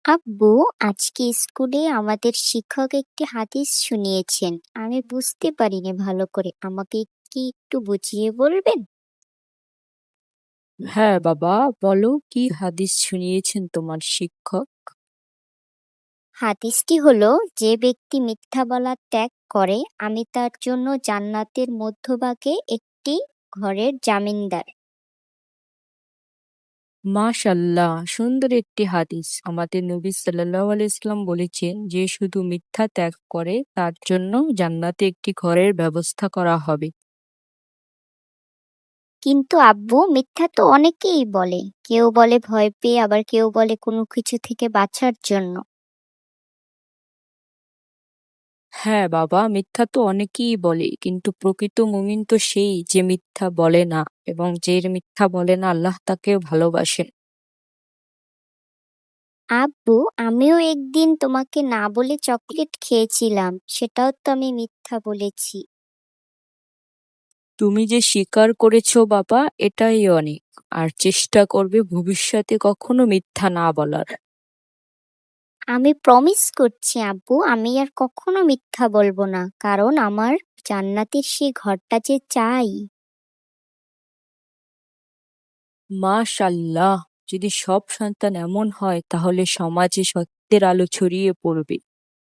আব্বু, আজকে স্কুলে আমাদের শিক্ষক একটি হাদিস শুনিয়েছেন। আমি বুঝতে পারিনি ভালো করে। আমাকে কি একটু বুঝিয়ে বলবেন? হ্যাঁ বাবা, বলো কি হাদিস শুনিয়েছেন তোমার শিক্ষক? হাদিসটি হলো, যে ব্যক্তি মিথ্যা বলা ত্যাগ করে, আমি তার জন্য জান্নাতের মধ্যভাগে একটি ঘরের জামিনদার। মাশাআল্লাহ, সুন্দর একটি হাদিস। আমাদের নবী সাল্লাল্লাহু আলাইহি সাল্লাম বলেছেন, যে শুধু মিথ্যা ত্যাগ করে তার জন্য জান্নাতে একটি ঘরের ব্যবস্থা করা হবে। কিন্তু আব্বু, মিথ্যা তো অনেকেই বলে। কেউ বলে ভয় পেয়ে, আবার কেউ বলে কোনো কিছু থেকে বাঁচার জন্য। হ্যাঁ বাবা, মিথ্যা তো অনেকেই বলে, কিন্তু প্রকৃত মুমিন তো সেই যে মিথ্যা বলে না, এবং যে মিথ্যা বলে না আল্লাহ তাকেও ভালোবাসেন। আব্বু, আমিও একদিন তোমাকে না বলে চকলেট খেয়েছিলাম, সেটাও তো আমি মিথ্যা বলেছি। তুমি যে স্বীকার করেছো বাবা, এটাই অনেক। আর চেষ্টা করবে ভবিষ্যতে কখনো মিথ্যা না বলার। আমি প্রমিস করছি আব্বু, আমি আর কখনো মিথ্যা বলবো না, কারণ আমার জান্নাতের সেই ঘরটা যে চাই। মাশাআল্লাহ, যদি সব সন্তান এমন হয় তাহলে সমাজে সত্যের আলো ছড়িয়ে পড়বে।